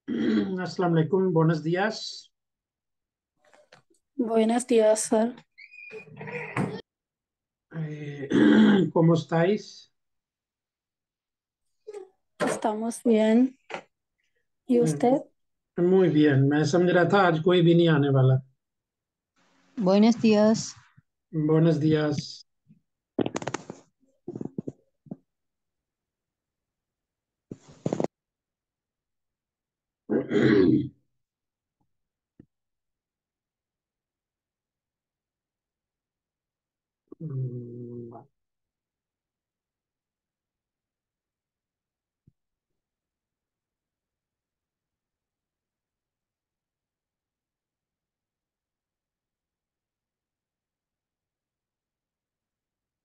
Assalamu alaikum, buenos días. Buenos días, sir. Eh, ¿Cómo estáis? Estamos bien. ¿Y Eh, usted? Muy bien, मैं समझ रहा था आज कोई भी नहीं आने वाला. Buenos días. Buenos días.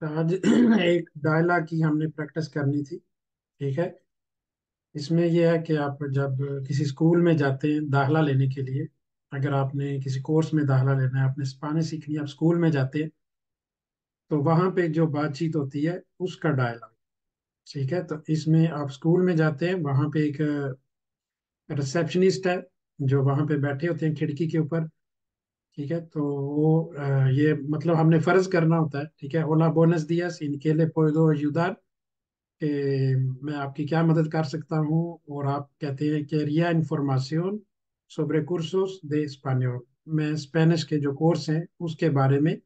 आज एक डायलॉग की हमने प्रैक्टिस करनी थी. ठीक है. इसमें यह है कि आप जब किसी स्कूल में जाते हैं दाखला लेने के लिए, अगर आपने किसी कोर्स में दाखला लेना है, आपने स्पेनिश सीखनी है, आप स्कूल में जाते हैं, तो वहां पे जो बातचीत होती है उसका डायलॉग. ठीक है. तो इसमें आप स्कूल में जाते हैं, वहां पे एक रिसेप्शनिस्ट है जो वहां पे बैठे होते हैं खिड़की के ऊपर. ठीक है. तो वो ये मतलब हमने फर्ज करना होता है. ठीक है. ओला बोनस दियास इनके लिए puedo ayudar, कि मैं आपकी क्या मदद कर सकता हूँ. और आप कहते हैं quería información sobre cursos de español, मैं स्पेनिश के जो कोर्स हैं उसके बारे में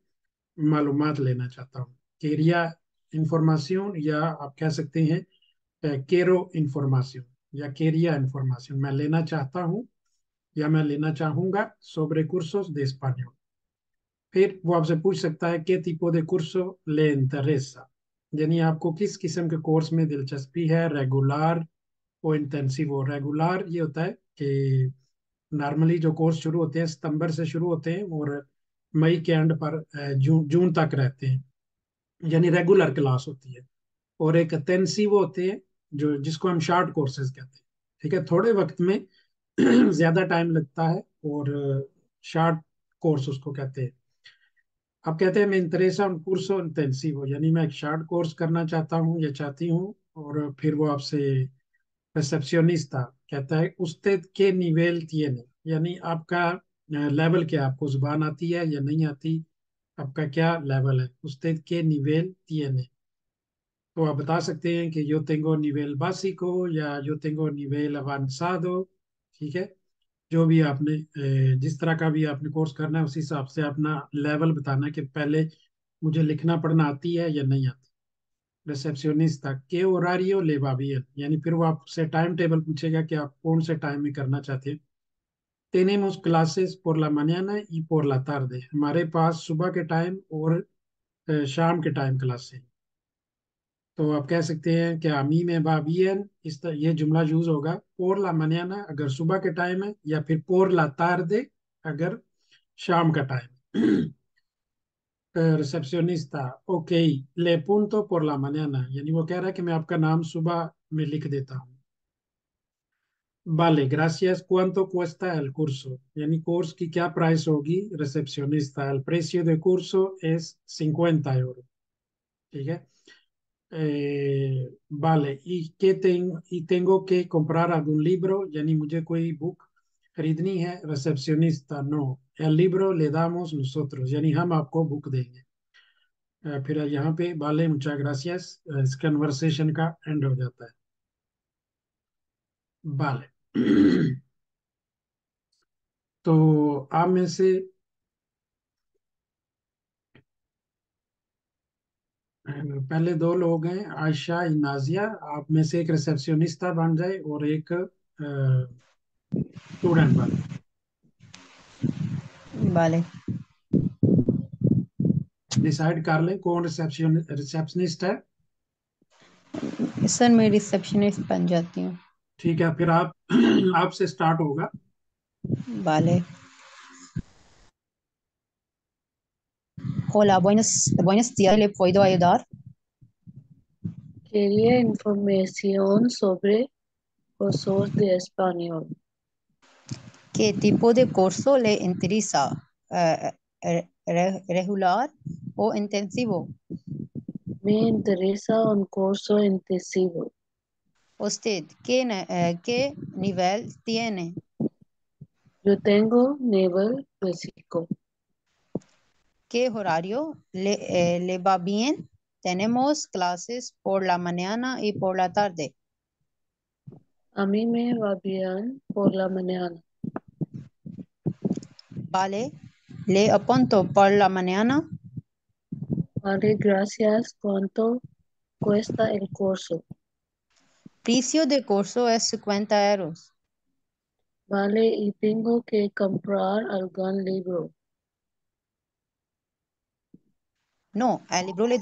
मालूमात लेना चाहता हूँ. quería información, या आप कह सकते हैं quiero información या quería información, मैं लेना चाहता हूँ या मैं लेना चाहूंगा sobre cursos de español. फिर वो आपसे पूछ सकता है qué tipo de curso le interesa, यानी आपको किस किस्म के कोर्स में दिलचस्पी है, रेगुलर और इंटेंसिव. रेगुलर ये होता है कि नॉर्मली जो कोर्स शुरू होते हैं सितंबर से शुरू होते हैं और मई के एंड पर जून जून तक रहते हैं, यानी रेगुलर क्लास होती है. और एक इंटेंसिव होते हैं जो जिसको हम शॉर्ट कोर्सेज कहते हैं. ठीक है. थोड़े वक्त में ज्यादा टाइम लगता है और शॉर्ट कोर्स उसको कहते हैं. आप कहते हैं मैं इंटरेसा un curso intensivo, यानी मैं एक शॉर्ट कोर्स करना चाहता हूँ या चाहती हूँ. और फिर वो आपसे रिसेप्शनिस्टा कहता है usted qué nivel tiene, यानी आपका लेवल क्या है, आपको जुबान आती है या नहीं आती, आपका क्या लेवल है. usted qué nivel tiene, तो आप बता सकते हैं कि yo tengo nivel básico या yo tengo nivel avanzado. ठीक है. जो भी आपने जिस तरह का भी आपने कोर्स करना है उस हिसाब से अपना लेवल बताना है कि पहले मुझे लिखना पढ़ना आती है या नहीं आती. रिसेप्शनिस्ट तक के होरारियो ले बाबियन, यानी फिर वो आपसे टाइम टेबल पूछेगा कि आप कौन से टाइम में करना चाहते हैं. tenemos clases por la mañana y por la tarde, हमारे पास सुबह के टाइम और शाम के टाइम क्लास है. तो आप कह सकते हैं कि अमी में बाबियन, ये जुमला यूज होगा por la mañana अगर सुबह के टाइम है, या फिर por la tarde अगर शाम का टाइम. रिसेप्शनिस्टा ओके ले punto por la mañana, यानी वो कह रहा है कि मैं आपका नाम सुबह में लिख देता हूँ. vale gracias, cuánto cuesta el curso, यानी कोर्स की क्या प्राइस होगी. रिसेप्शनिस्टा el precio de curso es 50 euros. ठीक है. vale y tengo que comprar algún libro, यानी मुझे कोई बुक खरीदनी है. रिसेप्शनिस्टा no, el libro le damos nosotros, यानी हम आपको बुक देंगे. फिर यहाँ पे वाले मुचा ग्रासियस, इस कन्वर्सेशन का एंड हो जाता है. वाले. तो आप में से पहले दो लोग हैं आयशा नाजिया, आप में से एक रिसेप्शनिस्टा बन जाए और एक स्टूडेंट बन जाए. Vale. डिसाइड कर लें कौन रिसेप्शनिस्ट है. सर मैं रिसेप्शनिस्ट बन जाती हूँ. ठीक है. फिर आप आपसे स्टार्ट होगा. Vale. Hola, buenos días. ¿Le puedo ayudar? Quería información sobre cursos de español. ¿Qué tipo de curso le interesa? ¿Regular o intensivo? Me interesa un curso intensivo. Usted, ¿qué nivel tiene? Yo tengo nivel básico. ¿Qué horario le va bien? Tenemos clases por la mañana y por la tarde. A mí me va bien por la mañana. Vale, le apunto por la mañana. Vale, gracias. ¿Cuánto cuesta el curso? Precio de curso es 50 euros. Vale, y tengo que comprar algún libro. No, el libro le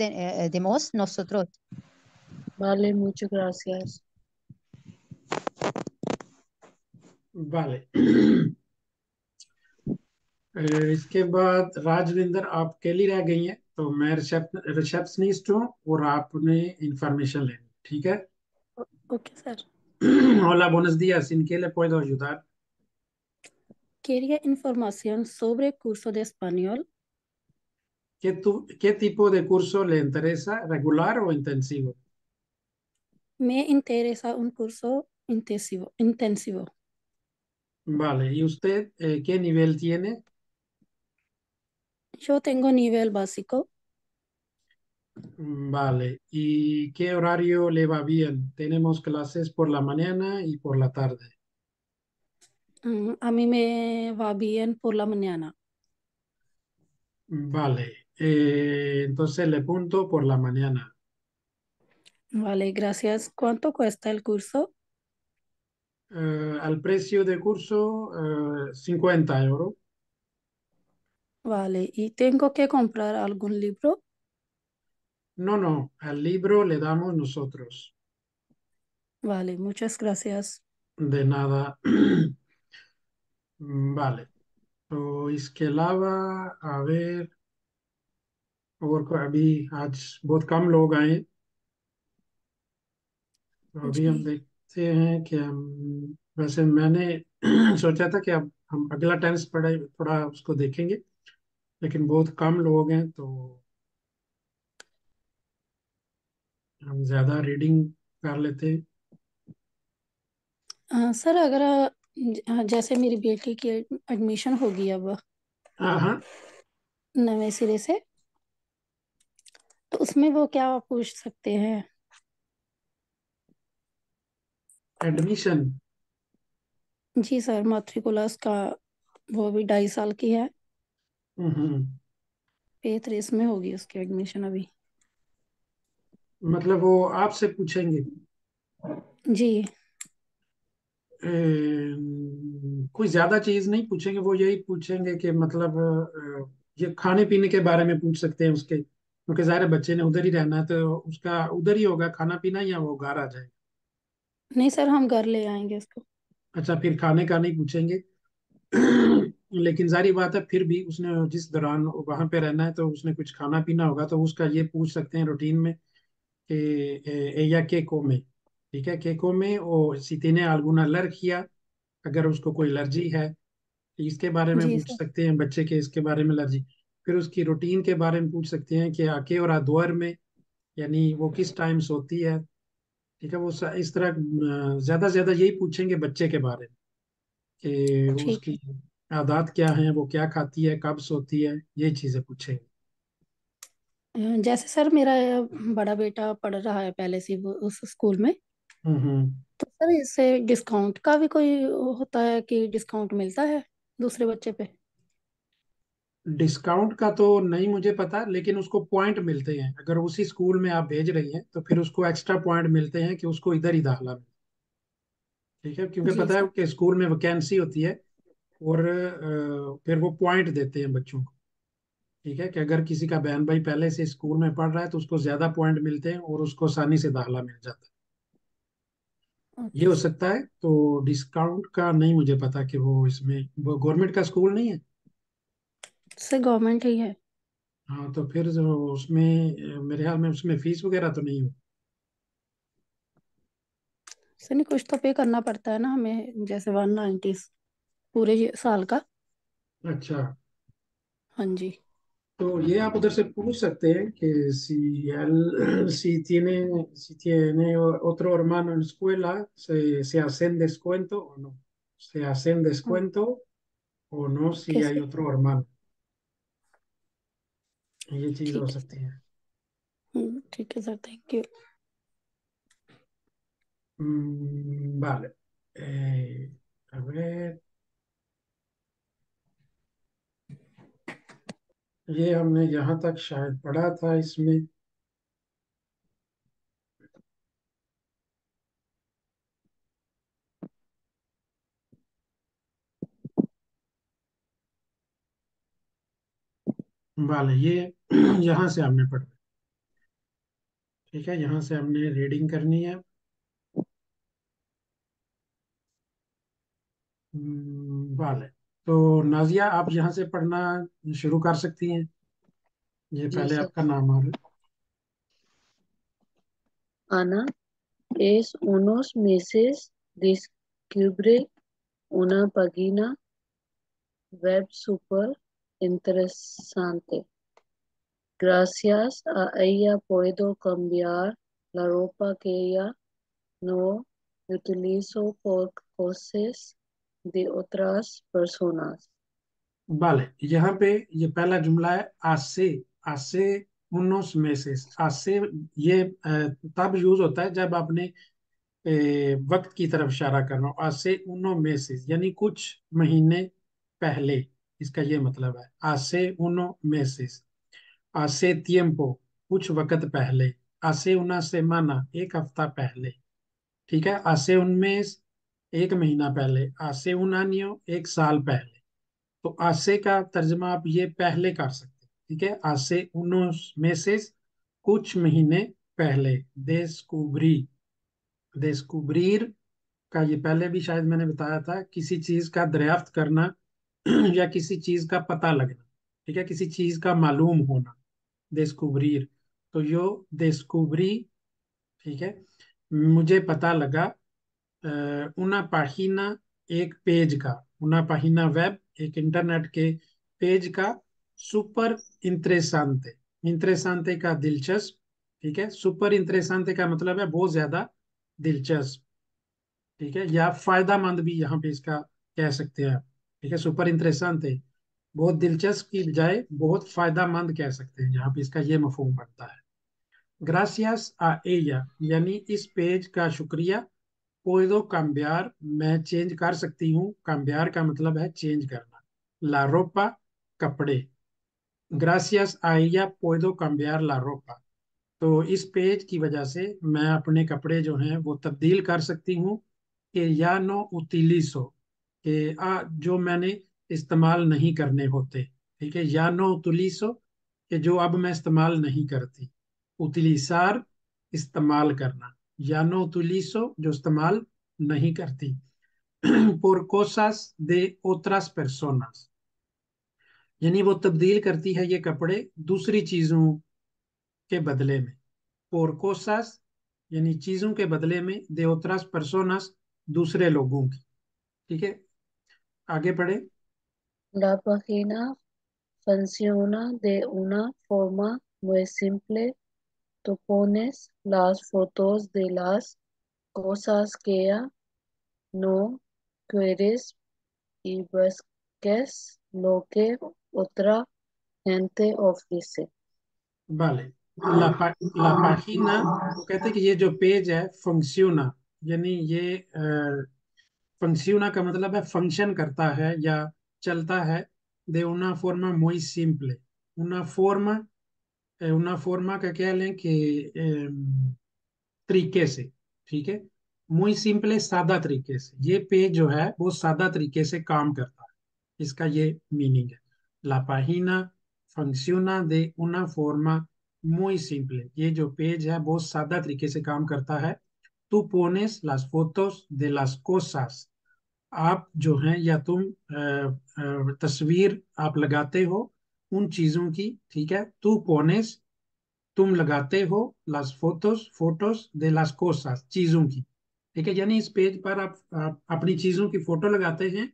demos nosotros. Vale, muchas gracias. vale। इसके बाद राजविंदर आप अकेली रह गई हैं, तो मैं receptionist हूँ और आपने इंफॉर्मेशन लेनी, ठीक है। Ok, sir. Hola, buenos días, ¿en qué le puedo ayudar? Quería información sobre curso de español. ¿Qué tipo de curso le interesa, regular o intensivo? Me interesa un curso intensivo. Vale, ¿y usted qué nivel tiene? Yo tengo nivel básico. Vale, ¿y qué horario le va bien? Tenemos clases por la mañana y por la tarde. A mí me va bien por la mañana. Vale, entonces le punto por la mañana. Vale, gracias. ¿Cuánto cuesta el curso? Al precio de curso, 50 euros. Vale, ¿y tengo que comprar algún libro? No, no, al libro le damos nosotros. Vale, muchas gracias. De nada. Vale, तो इसके अलावा a ver, और अभी आज बहुत कम लोग आए, तो अभी हम जी, देखते हैं कि हम, वैसे मैंने सोचा था कि अब हम अगला टेंस पढ़े थोड़ा उसको देखेंगे, लेकिन बहुत कम लोग हैं तो हम ज़्यादा रीडिंग कर लेते हैं। सर अगर जैसे मेरी बेटी की एडमिशन होगी अब हाँ हाँ। नए सिरे से, तो उसमें वो क्या पूछ सकते हैं? एडमिशन। जी सर, माट्रिकुलस का। वो भी 2.5 साल की है। हम्म। एथ रेस में होगी उसकी एडमिशन अभी। मतलब वो आपसे पूछेंगे? जी। कोई ज्यादा चीज नहीं पूछेंगे, वो यही पूछेंगे कि मतलब ये खाने पीने के बारे में पूछ सकते हैं उसके, क्योंकि जाहिर है बच्चे ने उधर ही रहना है तो उसका उधर ही होगा खाना पीना, या वो घर आ जाएगा। नहीं सर, हम घर ले आएंगे उसको। अच्छा, फिर खाने का नहीं पूछेंगे। लेकिन जारी बात है, फिर भी उसने जिस दौरान वहां पे रहना है तो उसने कुछ खाना पीना होगा, तो उसका ये पूछ सकते हैं रूटीन में कि ella qué come, ठीक है, qué come, o si tiene alguna alergia, अगर उसको कोई एलर्जी है इसके बारे में जी पूछ सर। सकते हैं, बच्चे के इसके बारे में एलर्जी। फिर उसकी रूटीन के बारे में पूछ सकते हैं कि आके और दोपहर में, यानी वो किस टाइम सोती है, ठीक है। वो इस तरह ज्यादा से ज्यादा यही पूछेंगे बच्चे के बारे में कि ठीक है। उसकी आदत क्या है, वो क्या खाती है, कब सोती है, यही चीजें पूछेंगे। जैसे सर मेरा बड़ा बेटा पढ़ रहा है पहले से वो उस स्कूल में, हम्म। तो सर इससे डिस्काउंट का भी कोई होता है कि डिस्काउंट मिलता है दूसरे बच्चे पे? डिस्काउंट का तो नहीं मुझे पता, लेकिन उसको पॉइंट मिलते हैं, अगर उसी स्कूल में आप भेज रही हैं तो फिर उसको एक्स्ट्रा पॉइंट मिलते हैं कि उसको इधर ही दाखिला मिले, ठीक है, क्योंकि जी पता है सर। कि स्कूल में वैकेंसी होती है और फिर वो पॉइंट देते हैं बच्चों को, ठीक है, कि अगर किसी का बहन भाई पहले से स्कूल में पढ़ रहा है तो उसको ज्यादा पॉइंट मिलते हैं और उसको आसानी से दाखिला मिल जाता है। ये ओके हो सर। सकता है, तो डिस्काउंट का नहीं मुझे पता कि वो इसमें, वो गवर्नमेंट का स्कूल नहीं है। सर गवर्नमेंट ही है। हाँ, तो फिर जो उसमें मेरे ख्याल में उसमें फीस वगैरह तो नहीं हो। सर नहीं, कुछ तो पे करना पड़ता है ना हमें, जैसे 190 पूरे साल का। अच्छा। हाँ जी। तो ये आप उधर से पूछ सकते हैं कि si tiene otro hermano en escuela, se hacen descuento o no. Se hacen हाँ, descuento o no si hay कैसे? otro hermano. ये चीज़ हो ठीक है। सकती है। ठीक है sir, thank you. Vale. A ver, ये हमने यहाँ तक शायद पढ़ा था इसमें। वाले ये यहाँ से हमने पढ़ा। ठीक है, यहाँ से हमने रीडिंग करनी है। वाले, तो नाजिया आप यहाँ से पढ़ना शुरू कर सकती हैं। ये जी पहले सर। आपका नाम आ रहा है। Ana es unos meses descubre una página web súper interesante. Gracias a ella puedo cambiar la ropa que ya no utilizo por cosas de otras personas. vale, यहाँ पे ये पहला जुमला है आसे। आसे उनोस meses। आसे ये तब यूज होता है जब आपने वक्त की तरफ इशारा करना हो। आसे उनो meses यानी कुछ महीने पहले, इसका ये मतलब है। आसे उनो meses, आसे tiempo कुछ वक्त पहले, आसे una semana एक हफ्ता पहले। ठीक है, आसे un mes एक महीना पहले, आसे un año एक साल पहले। तो आसे का तर्जमा आप ये पहले कर सकते हैं। ठीक है, आसे unos meses कुछ महीने पहले। descubrí, descubrir का ये पहले भी शायद मैंने बताया था, किसी चीज का दरियाफ्त करना या किसी चीज का पता लगना। ठीक है, किसी चीज का मालूम होना, descubrir। तो यो descubrí। ठीक है, मुझे पता लगा una página एक पेज का, una página वेब एक इंटरनेट के पेज का, सुपर इंटरेसांते। इंटरेसांते का दिलचस्प। ठीक है, सुपर इंटरेसांते का मतलब है बहुत ज्यादा दिलचस्प। ठीक है, या फायदा मंद भी यहाँ पे इसका कह सकते हैं आप। ठीक है, सुपर इंटरेसांते बहुत दिलचस्प की बजाय बहुत फायदा मंद कह सकते हैं, यहाँ पे इसका ये मफहूम बनता है। ग्रासियस आ ella यानी इस पेज का शुक्रिया। पुedo cambiar मैं चेंज कर सकती हूँ। cambiar का मतलब है चेंज करना। la ropa कपड़े। gracias a ella puedo cambiar la ropa। तो इस पेज की वजह से मैं अपने कपड़े जो हैं वो तब्दील कर सकती हूँ। कि या नो utilizo कि जो मैंने इस्तेमाल नहीं करने होते। ठीक है, या नो utilizo कि जो अब मैं इस्तेमाल नहीं करती। utilizar इस्तेमाल करना। या नो utilizo जो इस्तेमाल नहीं करती। por cosas de otras personas यानी वो तब्दील करती है ये कपड़े दूसरी चीजों के बदले में। por cosas यानी चीजों के बदले में, de otras personas दूसरे लोगों की। ठीक है, आगे पढ़े। La página funciona de una forma muy simple. Tú pones las fotos de las cosas que ya no quieres y busques lo que otra gente ofrece. vale, la página, वो कहते हैं कि ये जो पेज है फंक्शना, यानी ये फंक्शना का मतलब है फंक्शन करता है या चलता है। de una forma muy simple। una forma, una forma का कह लें कि तरीके से। ठीक है, muy simple सादा तरीके से। ये पेज जो है वो सादा तरीके से काम करता है, इसका ये मीनिंग है। La página funciona de una forma muy simple। ये जो पेज है बहुत सादा तरीके से काम करता है। tú pones las fotos de las cosas। आप जो हैं या तुम तस्वीर आप लगाते हो उन चीजों की। ठीक है, tú pones तुम लगाते हो las fotos photos de las cosas चीजों की। ठीक है, यानी इस पेज पर आप अपनी चीजों की फोटो लगाते हैं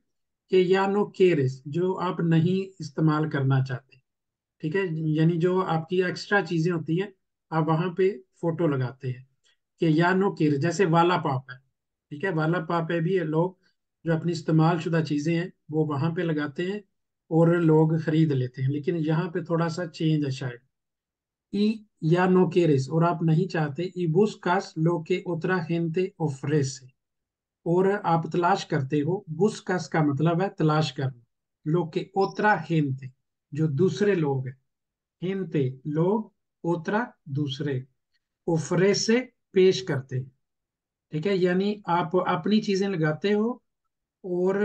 कि या नो केरेस जो आप नहीं इस्तेमाल करना चाहते। ठीक है, यानी जो आपकी एक्स्ट्रा चीजें होती हैं आप वहां पे फोटो लगाते हैं। कि या नो किर, जैसे वाला पाप है, ठीक है, वाला पाप है भी ये लोग जो अपनी इस्तेमाल शुदा चीजें हैं वो वहां पे लगाते हैं और लोग खरीद लेते हैं, लेकिन यहाँ पे थोड़ा सा चेंज है शायद। y ya no quieres, और आप नहीं चाहते, y buscas lo que otra gente ofrece, और आप तलाश करते हो, buscas का मतलब है तलाश करना, lo que otra gente, जो दूसरे लोग हैं, gente लोग, otra दूसरे, ofrece पेश करते हैं। ठीक है, यानी आप अपनी चीजें लगाते हो और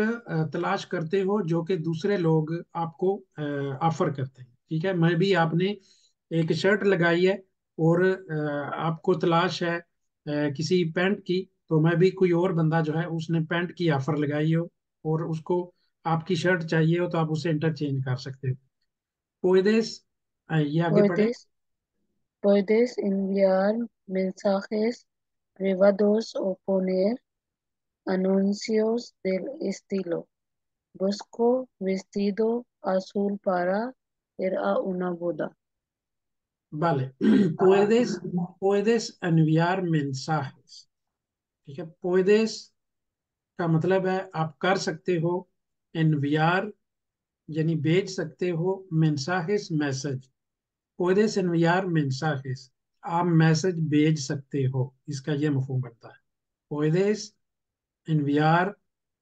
तलाश करते हो जो कि दूसरे लोग आपको ऑफर करते हैं। ठीक है, मैं भी, आपने एक शर्ट लगाई है और आपको तलाश है किसी पैंट की, तो मैं भी, कोई और बंदा जो है उसने पैंट की ऑफर लगाई हो और उसको आपकी शर्ट चाहिए हो तो आप उसे इंटरचेंज कर सकते हो। पुedes, ये आगे पढ़े। Puedes, puedes enviar mensajes privados o poner anuncios del estilo. Busco vestido azul para ir a una boda. Vale, puedes enviar mensajes। ठीक है, puedes का मतलब है आप कर सकते हो, enviar यानी भेज सकते हो, mensajes message, puedes enviar mensajes, आप मैसेज भेज सकते हो, इसका ये मफहूम बनता है। puedes enviar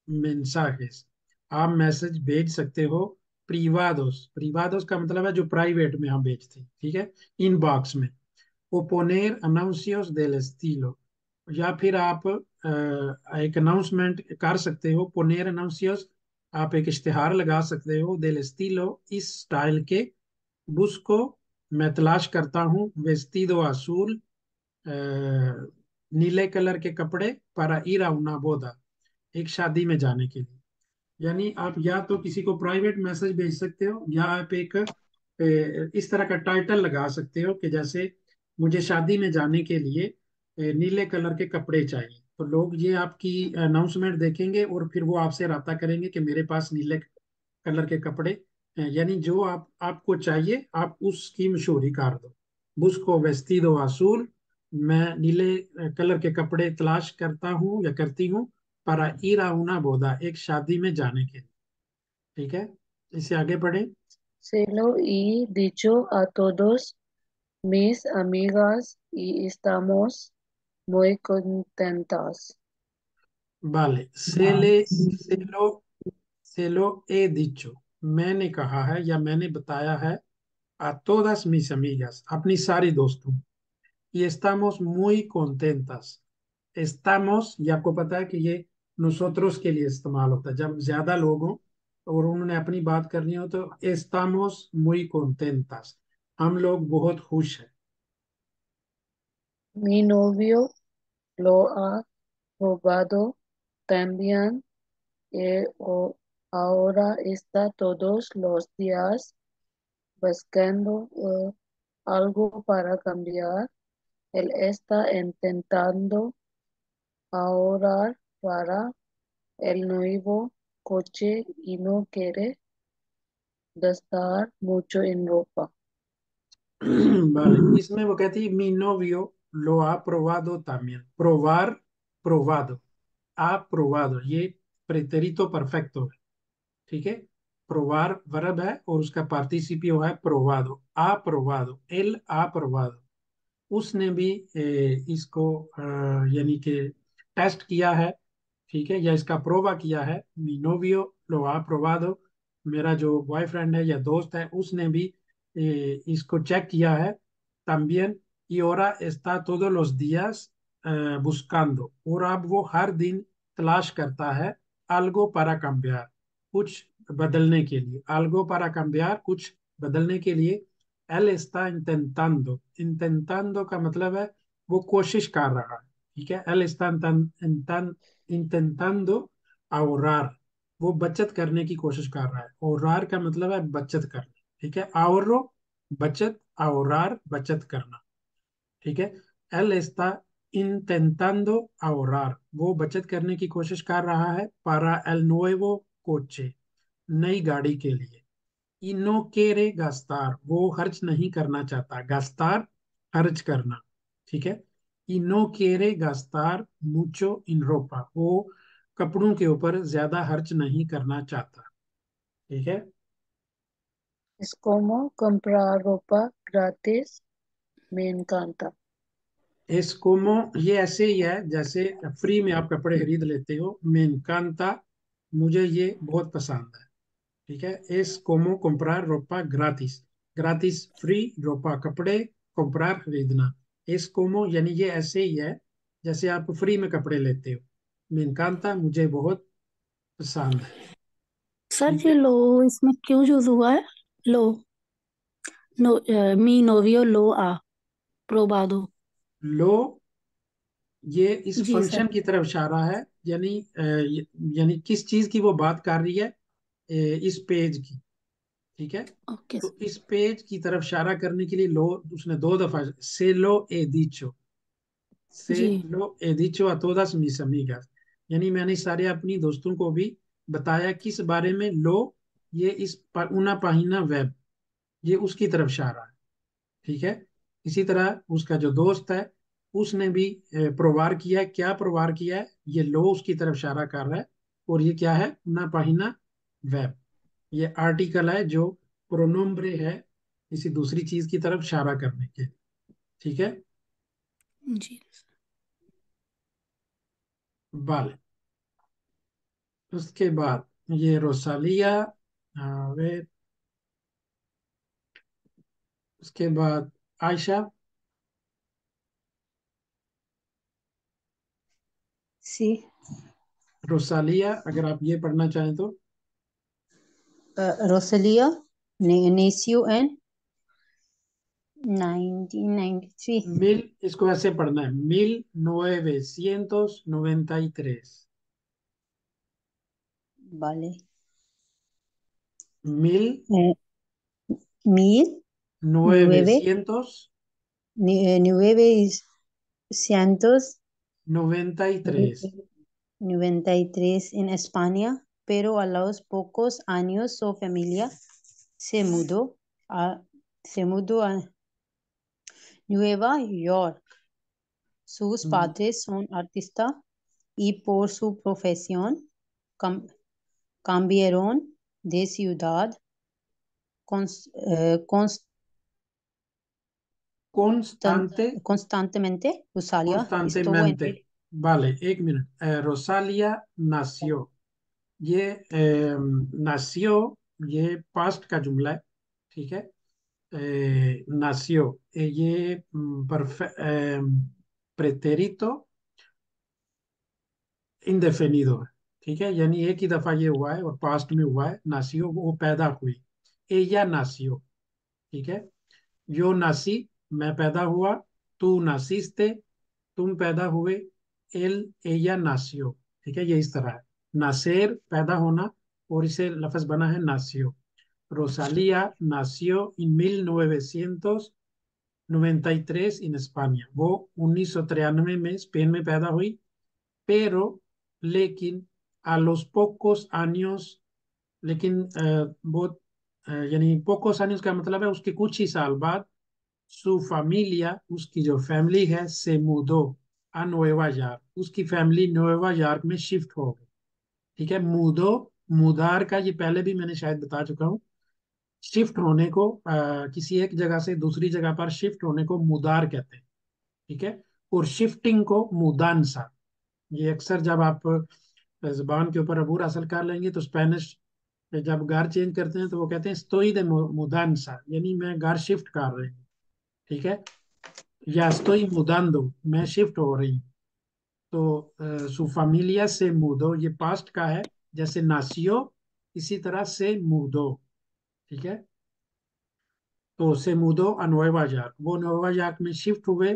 mensajes, आप मैसेज भेज सकते हो, privados, privados का मतलब है जो प्राइवेट में हम भेजते हैं, ठीक है, इनबॉक्स में, o poner anuncios del estilo, या फिर आप एक अनाउंसमेंट कर सकते हो, poner anuncios, आप एक इश्तिहार लगा सकते हो, del estilo, इस स्टाइल के, busco, मैं तलाश करता हूँ, vestido azul, नीले कलर के कपड़े, para ir a una boda, एक शादी में जाने के लिए। यानी आप या तो किसी को प्राइवेट मैसेज भेज सकते हो, या आप एक इस तरह का टाइटल लगा सकते हो कि जैसे मुझे शादी में जाने के लिए नीले कलर के कपड़े चाहिए, तो लोग ये आपकी अनाउंसमेंट देखेंगे और फिर वो आपसे राब्ता करेंगे कि मेरे पास नीले कलर के कपड़े हैं। यानी जो आपको चाहिए आप उसकी मशहूरी कर दो। बुस्को वेस्टिदो असूल, मैं नीले कलर के कपड़े तलाश करता हूँ या करती हूँ, para ir a una boda, एक शादी में जाने के लिए। ठीक है, इसे आगे पढ़े। Se lo he dicho a todos mis amigas y estamos muy contentas. vale, se lo he dicho, मैंने कहा है या मैंने बताया है, a todas mis amigas, अपनी सारी दोस्तों, y estamos muy contentas, estamos, ये आपको पता है कि ये nosotros के लिए इस्तेमाल होता है जब ज्यादा लोग हों और उन्होंने अपनी बात करनी हो, तो estamos muy contentas, हम लोग बहुत खुश हैं। Mi novio lo ha robado también ahora está todos los días buscando algo para cambiar. Él está intentando ahorrar para el nuevo coche y no quiere gastar mucho en ropa. Vale, इसमें वो कहती है mi novio lo ha probado también, probar, probado, ha probado, ये pretérito perfecto है। ठीक है, probar verb है और उसका participio है probado, ha probado, él ha probado, उसने भी इसको यानी कि टेस्ट किया है, ठीक है, या इसका प्रोवा किया है। मी नोवियो लो हा प्रोवादो, मेरा जो बॉयफ्रेंड है या दोस्त है उसने भी इसको चेक किया है। también y ahora está todos los días buscando, और अब वो हर दिन तलाश करता है, algo para cambiar, कुछ बदलने के लिए, algo para cambiar, कुछ बदलने के लिए। él está intentando, intentando का मतलब है वो कोशिश कर रहा है, ठीक है, él está intentando ahorrar, वो बचत करने की कोशिश कर रहा है, ahorrar का मतलब है बचत करना, ठीक है, ahorro बचत, ahorrar बचत करना, ठीक है। él está intentando ahorrar, वो बचत करने की कोशिश कर रहा है, para el nuevo coche, नई गाड़ी के लिए। y no quiere gastar, वो खर्च नहीं करना चाहता, gastar खर्च करना, ठीक है। y no quiere gastar mucho en ropa, वो कपड़ों के ऊपर ज्यादा खर्च नहीं करना चाहता, ठीक है। Es como comprar ropa gratis. Me encanta. es como, ये ऐसे ही है जैसे फ्री में आप कपड़े खरीद लेते हो, me encanta, मुझे ये बहुत पसंद है, ठीक है। es como comprar ropa gratis, gratis free, ropa कपड़े, comprar खरीदना। es como यानी ये ऐसे ही है जैसे आप फ्री में कपड़े लेते हो, me encanta मुझे बहुत पसंद है, सर ठीक ये है। लो इसमें क्यों यूज हुआ है? लो, नो, मी नोवियो लो आ प्रोबादो। लो, ये इस जी सर। फंक्शन की तरफ इशारा है, यानी यानी किस चीज की वो बात कर रही है, इस पेज की, ठीक है। ओके तो सर। इस पेज की तरफ इशारा करने के लिए लो उसने दो दफा, से लो ए दिचो, से जी। लो ए dicho a todas mis amigas, यानी मैंने सारे अपनी दोस्तों को भी बताया किस बारे में, लो ये इस una página वेब, ये उसकी तरफ इशारा है, ठीक है। इसी तरह उसका जो दोस्त है उसने भी प्रोवार किया है, क्या प्रोवार किया है, ये लो उसकी तरफ इशारा कर रहा है, और ये क्या है, una página वेब, ये आर्टिकल है जो प्रोनोम्ब्रे है किसी दूसरी चीज की तरफ इशारा करने के, ठीक है। जी। बाले, उसके बाद ये रोसालिया, वे, उसके बाद आयशा। Sí. रोसालिया अगर आप ये पढ़ना चाहें तो। Rosalía nació en 1993. मिल, इसको ऐसे पढ़ना है, 1993, Vale. Mill Eh, mil nueve, novecientos 993 noventa y tres 93 en España, pero a los pocos años su familia se mudó a, se mudó a Nueva York. Sus padres son artistas y por su profesión cam- cambiaron de ciudad constant- constante, constantemente. Rosalia estuvo en constantemente, vale, एक minute, रोसालिया nació, ये nació, ये past का जुमला है, ठीक है। nació, ये pretérito indefinido है, ठीक है, यानी एक ही दफा ये हुआ है और पास्ट में हुआ है, nació वो पैदा हुई, ella nació, ठीक है। yo nací, मैं पैदा हुआ, tú naciste, तुम पैदा हुए, él ella nació, ठीक है, ये इस तरह है, nacer पैदा होना, और इसे लफ्ज बना है nació। Rosalía nació en 1993 en España, वो 1993 में स्पेन में पैदा हुई, pero लेकिन a los pocos años, लेकिन बहुत यानी pocos años का मतलब है उसके कुछ ही साल बाद, su familia, उसकी जो फैमिली है, से mudó a Nueva York, उसकी फैमिली न्यूयॉर्क यॉर्क में शिफ्ट हो गई, ठीक है। मुदो, मुदार का ये पहले भी मैंने शायद बता चुका हूँ, शिफ्ट होने को, किसी एक जगह से दूसरी जगह पर शिफ्ट होने को मुदार कहते हैं, ठीक है। और शिफ्टिंग को मुदानसा, ये अक्सर जब आप जबान के ऊपर अबूर हासिल कर लेंगे तो स्पेनिश में जब घर चेंज करते हैं तो वो कहते हैं estoy de mudanza, यानी मैं घर शिफ्ट कर रही हूँ, ठीक है। या estoy mudando, मैं शिफ्ट हो रही हूँ। तो su familia se mudó, ये पास्ट का है, जैसे nació इसी तरह से mudó, ठीक है। तो se mudó a Nueva York, वो न्यूयॉर्क यॉर्क में शिफ्ट हुए।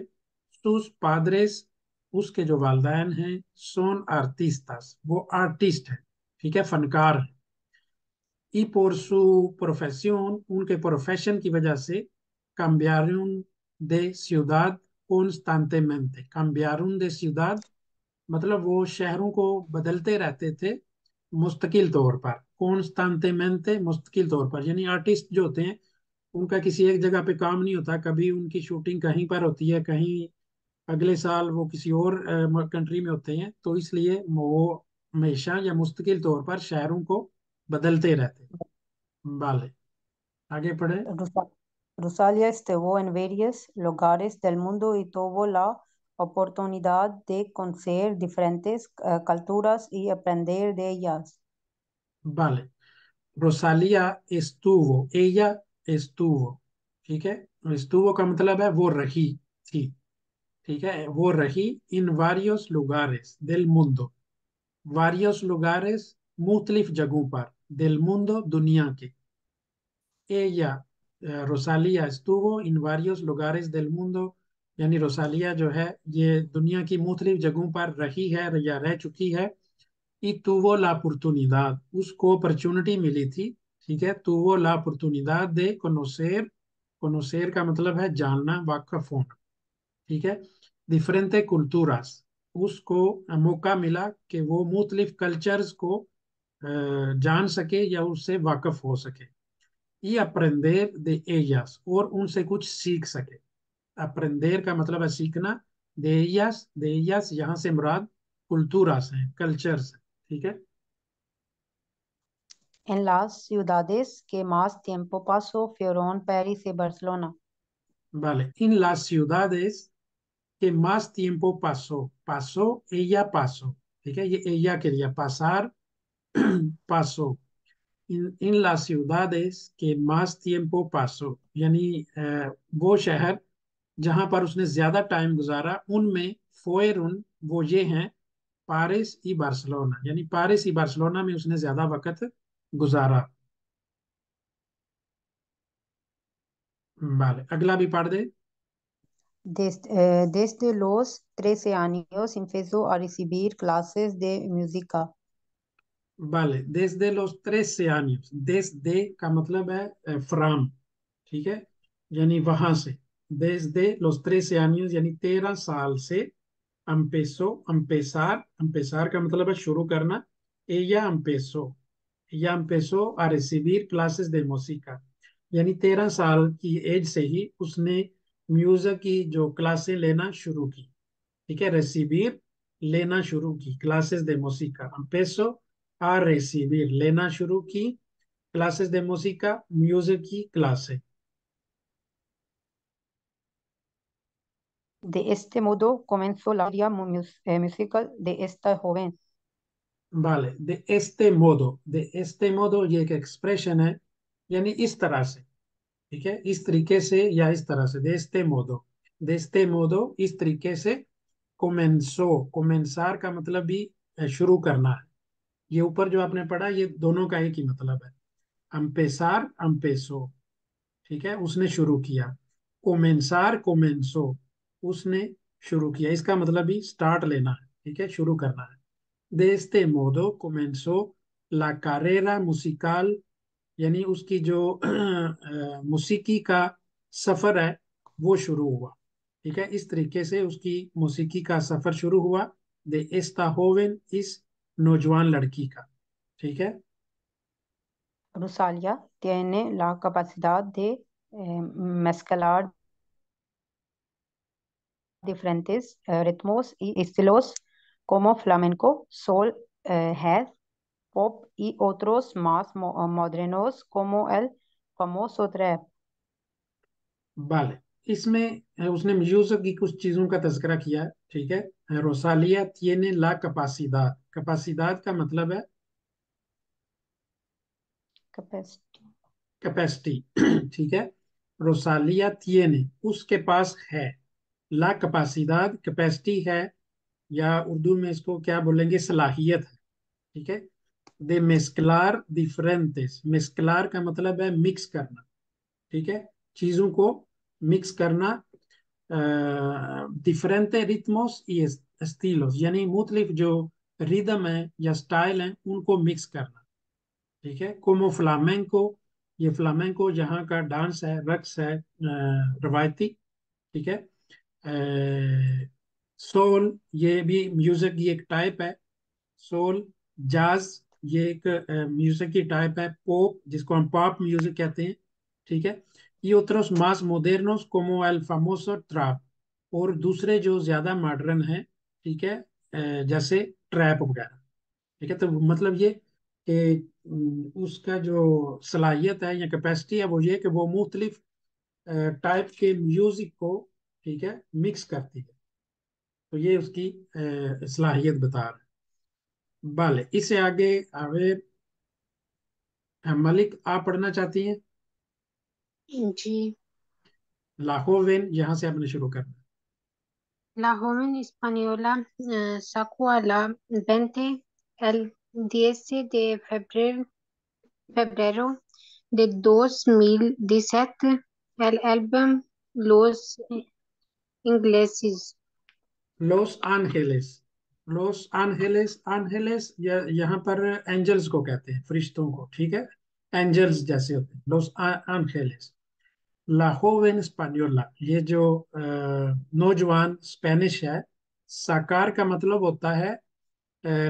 sus padres, उसके जो वालदैन हैं, son artistas, वो आर्टिस्ट हैं, ठीक है, फनकार हैं। y por su profesión, उनके प्रोफेशन की वजह से, cambiaron de ciudad constantemente, cambiaron de ciudad मतलब वो शहरों को बदलते रहते थे मुस्तकिल तौर पर, कॉन्स्टांटेमेंटे मुस्तकिल तौर पर, यानी आर्टिस्ट जो होते हैं उनका किसी एक जगह पे काम नहीं होता, कभी उनकी शूटिंग कहीं पर होती है, कहीं अगले साल वो किसी और कंट्री में होते हैं, तो इसलिए वो हमेशा या मुस्तकिल तौर पर शहरों को बदलते रहते हैं। vale, आगे पढ़े। Rosa- Rosalia estuvo en varios lugares del mundo y tuvo la oportunidad de conocer diferentes culturas y aprender de ellas. vale, रोसालिया estuvo, ella estuvo, ठीक है। estuvo का मतलब है वो रही थी, ठीक है, वो रही इन varios lugares del mundo, varios lugares मुख्तलिफ जगहों पर, del mundo दुनिया के। ella, रोसालिया estuvo en varios lugares del mundo, यानी रोसालिया जो है ये दुनिया की मुख्तलिफ जगहों पर रही है या रह चुकी है। y tuvo la oportunidad, उसको अपॉर्चुनिटी मिली थी, ठीक है, tuvo la oportunidad de conocer, conocer का मतलब है जानना, वाकफ होना, ठीक है, diferentes culturas, उसको मौका मिला कि वो मुख्तलिफ कल्चर्स को जान सके या उससे वाकफ हो सके। y aprender de ellas, और उनसे कुछ सीख सके। aprender का मतलब है सीखना, de ellas यहाँ से मुराद culturas हैं, कल्चर्स हैं, ठीक है। En las ciudades que más tiempo pasó fueron París y Barcelona. Vale, en las ciudades que más tiempo pasó, pasó, ella pasó, ठीक है, ये ella quería pasar, pasó। इन las ciudades que más tiempo pasó, यानी वो शहर जहां पर उसने ज्यादा टाइम गुजारा, उनमें fueron, वो ये हैं, पारिस y बार्सिलोना, यानी पारिस y बार्सिलोना में उसने ज्यादा वक्त गुजारा। vale, अगला भी पढ़ दे। Desde los 13 años empezó a recibir clases de música. vale, desde los 13 años, desde का मतलब है फ्राम, ठीक है, यानी वहां से। desde los 13 años यानी 13 साल से। empezó, empezar, empezar का मतलब है शुरू करना। ella empezó a recibir clases de música, यानी 13 साल की एज से ही उसने म्यूजिक की जो क्लासें लेना शुरू की, ठीक है, recibir लेना शुरू की, classes de música, empezó a recibir लेना शुरू की, क्लासेस de música, म्यूजिक की क्लासे। De este modo comenzó la vida musical de esta joven. vale, de este modo ये एक एक्सप्रेशन है, यानी इस तरह से, ठीक है, इस तरीके से या इस तरह से, de este modo इस तरीके से। comenzó, comenzar का मतलब भी शुरू करना है, ये ऊपर जो आपने पढ़ा ये दोनों का एक ही मतलब है। empezar, empezó, ठीक है, उसने शुरू किया। comenzar, comenzó, उसने शुरू किया, इसका मतलब भी स्टार्ट लेना है, ठीक है, शुरू करना है। de este modo comenzó la carrera musical, यानी उसकी जो मौसीकी का सफर है वो शुरू हुआ, ठीक है, इस तरीके से उसकी मौसीकी का सफर शुरू हुआ। de esta joven, इस नौजवान लड़की का, ठीक है। Rosalia tiene la capacidad de mezclar diferentes ritmos y estilos como flamenco, soul, jazz, pop y otros más modernos como el famoso trap. vale, इसमें उसने म्यूजिक की कुछ चीजों का तज़किरा किया है, ठीक है। रोसालिया tiene la capacidad, capacidad का मतलब है Capacity. कैपेसिटी, ठीक है। रोसालिया tiene, उसके पास है, ला कैपेसिडad, कैपेसिटी है, या उर्दू में इसको क्या बोलेंगे, सलाहियत है, ठीक है। de mezclar diferentes, mezclar का मतलब है मिक्स करना, ठीक है, चीजों को मिक्स करना, डिफरेंट रिथमोस y estilos, यानी मुख्तलिफ जो रिदम है या स्टाइल है उनको मिक्स करना, ठीक है। como flamenco, ये फ्लामेंको यहाँ का डांस है, रक्स है, रवायती, ठीक है। सोल, ये भी म्यूजिक की एक टाइप है, सोल। जाज, ये एक म्यूजिक की टाइप है। पॉप, जिसको हम पॉप म्यूजिक कहते हैं, ठीक है। y otros más modernos como el famoso trap, और दूसरे जो ज्यादा मॉडर्न हैं, ठीक है, जैसे ट्रैप वगैरह। ठीक है, तो मतलब ये कि उसका जो सलाहियत है या कैपेसिटी है वो ये कि वो मुख्तलिफ टाइप के म्यूजिक को, ठीक है, मिक्स करती है। तो ये उसकी सलाहियत बता रहा है। vale, इससे आगे आगे मलिक, आप पढ़ना चाहती हैं? जी। La joven, यहाँ से आपने शुरू करना La joven española sacó a la venta el 10 de febrero de 2017 el álbum Los Ingleses. है। Los Angeles. Los Angeles, Angeles यहाँ पर एंजल्स को कहते हैं, फरिश्तों को, ठीक है। एंजल्स जैसे होते हैं, लॉस एंजेलिस। ला जोवन स्पैनियोला, ये जो नौजवान स्पेनिश है। साकार का मतलब होता है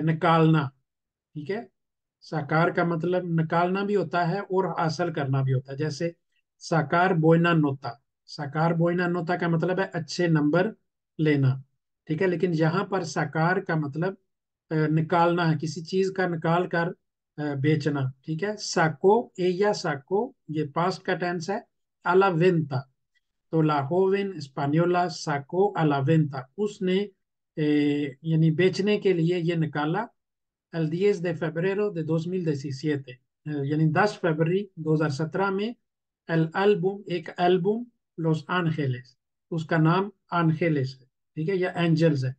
निकालना, ठीक है। साकार का मतलब निकालना भी होता है और हासिल करना भी होता है। जैसे साकार बोयना नोता, साकार बोयना नोता का मतलब है अच्छे नंबर लेना, ठीक है। लेकिन यहाँ पर साकार का मतलब निकालना है, किसी चीज का निकाल कर बेचना, ठीक है। साको, एया साको, ये पास्ट का टेंस है। अलावेंता, तो ला जोवन स्पानियोला साको अलावेंता, उसने यानी बेचने के लिए ये निकाला el 10 de febrero de 2017, यानी 10 फरवरी 2017 में el álbum, एक एल्बम, लॉस एंजेलिस, उसका नाम एंजेलिस है, ठीक है, या एंजल्स है।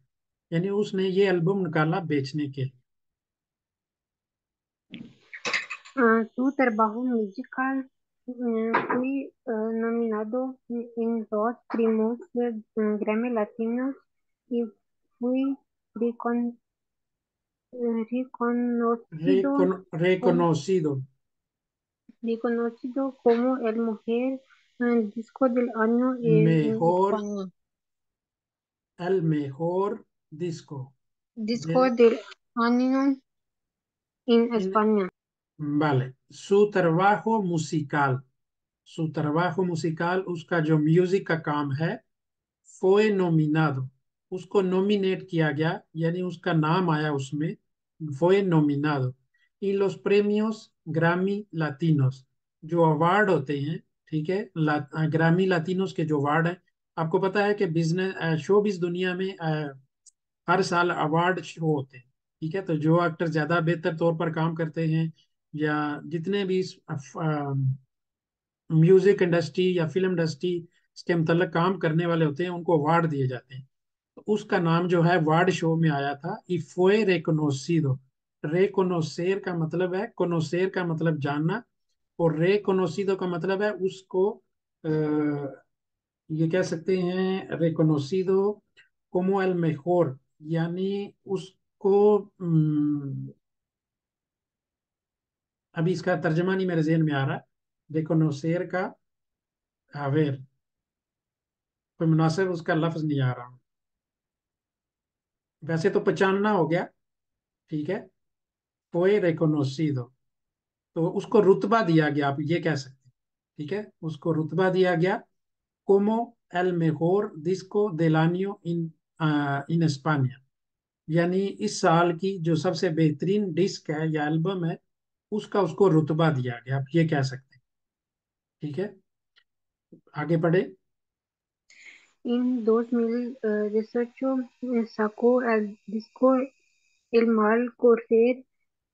यानी उसने ये एल्बम निकाला बेचने के लिए। Su trabajo musical fue nominado en dos premios Grammy Latinos y fue recon- reconocido como, reconocido, reconocido como el mejor disco del año en mejor, España. el mejor disco Disco de, del año en in- España. vale, su trabajo musical, उसका जो music का काम है, fue nominado, उसको nominate किया गया, यानी उसका नाम आया उसमें, fue nominado y los premios ग्रामी लातिनोस, जो अवार्ड होते हैं, ठीक है, ग्रामी लातिनोस के जो अवार्ड हैं। आपको पता है कि बिजनेस शोबिस दुनिया में हर साल अवार्ड शो होते हैं, ठीक है। तो जो एक्टर ज्यादा बेहतर तौर पर काम करते हैं, या जितने भी म्यूजिक इंडस्ट्री या फिल्म इंडस्ट्री इसके मतलब काम करने वाले होते हैं, उनको अवार्ड दिए जाते हैं। तो उसका नाम जो है अवार्ड शो में आया था, इफोए रेकोनोसिडो। रेकोनोसेर का मतलब है, कोनोसेर का मतलब जानना, और रेकोनोसिडो का मतलब है उसको ये कह सकते हैं reconocido como el mejor, यानी उसको अभी इसका तर्जमा नहीं मेरे जहन में आ रहा। reconocer का, a ver, कोई मुनासिब उसका लफ्ज नहीं आ रहा। वैसे तो पहचानना हो गया, ठीक है। fue reconocido, तो उसको रुतबा दिया गया, आप ये कह सकते हैं, ठीक है। उसको रुतबा दिया गया como el mejor disco del año in España, यानी इस साल की जो सबसे बेहतरीन डिस्क है या एल्बम है, उसका उसको रुतबा दिया गया, आप ये कह सकते हैं, ठीक है। आगे बढ़े। En 2018 sacó el disco El Mal Correr.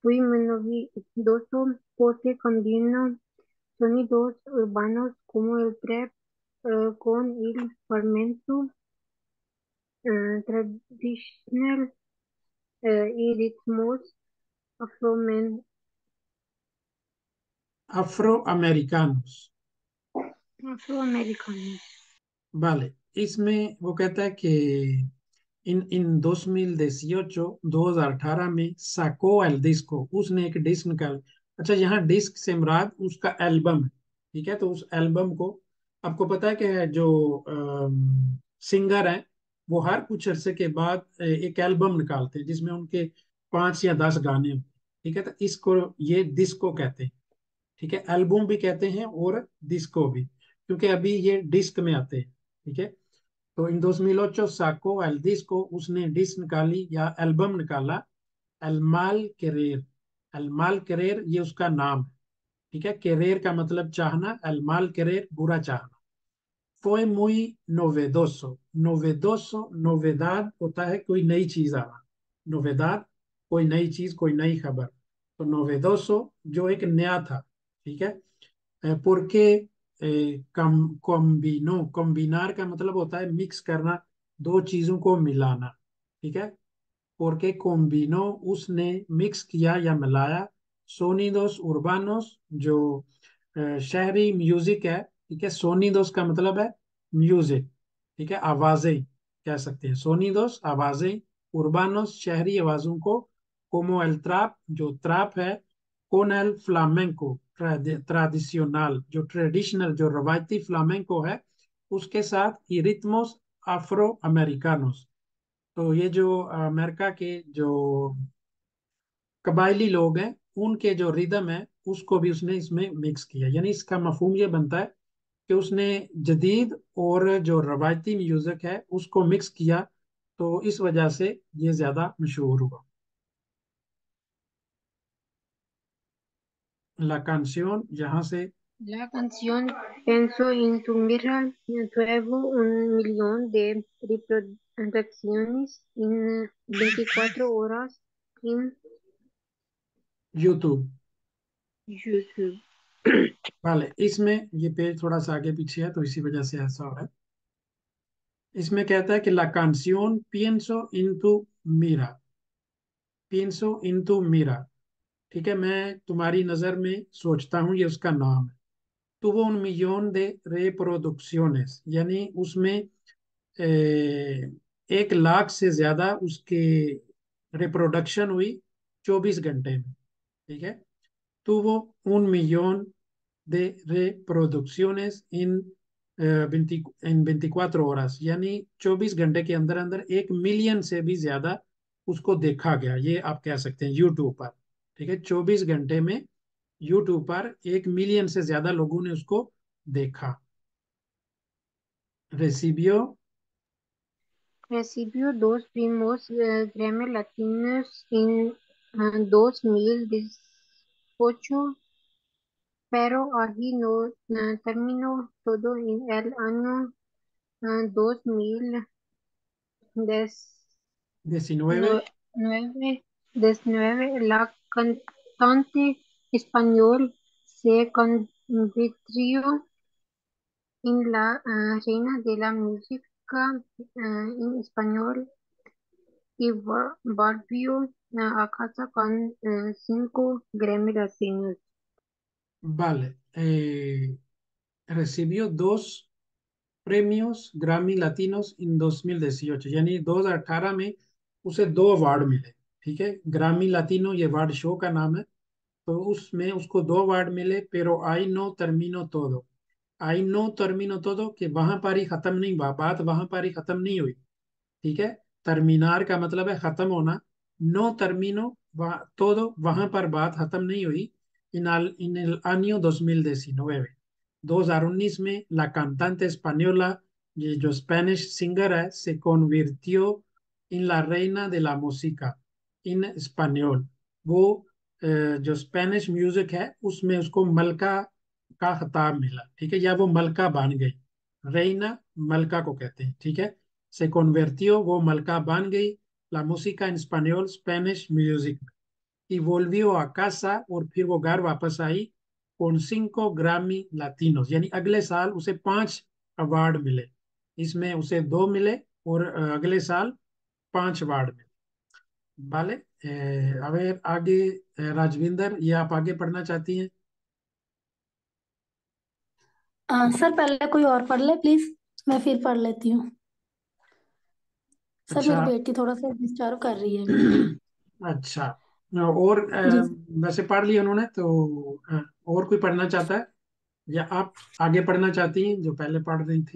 Fui novedoso porque combina sonidos urbanos como el trap con el flamenco tradicional y ritmos afromen- afroamericanos, afroamericanos. vale, इसमें वो कहता है कि इन 2018 2018 में साको एल डिस्को, उसने एक डिस्क निकाल। अच्छा, यहाँ डिस्क से मुराद उसका एल्बम है, ठीक है। तो उस एल्बम को, आपको पता है कि जो सिंगर हैं वो हर कुछ अरसे के बाद एक एल्बम निकालते हैं जिसमें उनके 5 या 10 गाने होते हैं, ठीक है, तो इसको ये डिस्को कहते हैं। ठीक है, एल्बम भी कहते हैं और डिस्को भी, क्योंकि अभी ये डिस्क में आते हैं। ठीक है, तो इन 2008 sacó el disco, उसने डिस्क निकाली या एल्बम निकाला, El mal querer। El mal querer ये उसका नाम है। ठीक है, querer का मतलब चाहना, el mal querer बुरा चाहना। Fue muy novedoso। novedoso, novedad होता है कोई नई चीज आना, novedad कोई नई चीज, कोई नई खबर। तो novedoso जो एक नया था। ठीक है, porque combinó, combinar का मतलब होता है मिक्स करना, दो चीजों को मिलाना। ठीक है, porque combinó उसने मिक्स किया या मिलाया, sonidos urbanos जो शहरी म्यूजिक है। ठीक है, सोनीदोस का मतलब है म्यूजिक। ठीक है, आवाजें कह सकते हैं, सोनीदोस आवाजें, उर्बानोस शहरी आवाजों को, como el trap जो ट्रैप है, con el flamenco ट्रेडिशनल जो ट्रेडिशनल जो रवायती फ्लामेंको है, उसके साथ y ritmos afro americanos। तो ये जो अमेरिका के जो कबायली लोग हैं, उनके जो रिदम है उसको भी उसने इसमें मिक्स किया। यानी इसका मफहूम ये बनता है कि उसने जदीद और जो रवायती म्यूजिक है उसको मिक्स किया, तो इस वजह से ये ज्यादा मशहूर हुआ। ला canción यहाँ से La canción pensó en tu mirada, tuvo 1 millón de reproducciones en 24 horas en YouTube YouTube. वाले, इसमें ये पेज थोड़ा सा आगे पीछे है तो इसी वजह से ऐसा हो रहा है। इसमें कहता है कि ला canción pienso en tu mira, pienso en tu mira। ठीक है, मैं तुम्हारी नजर में सोचता हूँ, ये उसका नाम है। tuvo 1 millón de reproducciones, यानी उसमें 1 लाख से ज्यादा उसके रिप्रोडक्शन हुई 24 घंटे में। ठीक है, tuvo 1 millón de reproducciones en 24 horas, यानी 24 घंटे के अंदर अंदर 1 मिलियन से भी ज्यादा उसको देखा गया, ये आप कह सकते हैं यूट्यूब पर। ठीक है, 24 घंटे में यूट्यूब पर 1 मिलियन से ज्यादा लोगों ने उसको देखा। recibió Recibió 2 premios Grammy Latinos en 2018, pero allí no terminó todo. En el año 2019, 19 la cantante español se convirtió en la reina de la música en español y volvió a casa con 5 Grammy Latinos. vale, recibió 2 premios Grammy Latinos en 2018, यानी 2018 में उसे 2 award मिले। ठीक है, ग्रामी लातिनो ये award show का नाम है, तो उसमें उसको 2 अवार्ड मिले। pero ahí no terminó todo, आई नो टर्मिनो todo कि वहां पर ही खत्म नहीं हुआ, बात वहां पर ही खत्म नहीं हुई। ठीक है, टर्मिनार का मतलब है खत्म होना, नो टर्मिनो todo वहां पर बात खत्म नहीं हुई। इन el año 2019, 2019 में la cantante española, ये जो स्पेनिश सिंगर है, se convirtió en la reina de la música इन español। वो जो स्पेनिश म्यूजिक है उसमें उसको मलका का खिताब मिला। ठीक है, या वो मलका बन गई, रेना मलका को कहते हैं। ठीक है, से convirtió वो मलका बन गई, la música en español Spanish music में, y volvió a casa और फिर वो घर वापस आई, con 5 ग्रामी लातिनोस, यानी अगले साल उसे 5 अवार्ड मिले। इसमें उसे 2 मिले और अगले साल 5 अवार्ड मिले। vale, a ver आगे, राजविंदर ये आप आगे पढ़ना चाहती हैं? सर पहले कोई और पढ़ ले प्लीज, मैं फिर पढ़ लेती हूँ। सर अच्छा। मेरी बेटी थोड़ा सा डिस्टर्ब कर रही है अभी। अच्छा, और जी। वैसे पढ़ लिया उन्होंने तो और कोई पढ़ना चाहता है, या आप आगे पढ़ना चाहती हैं जो पहले पढ़ रही थी?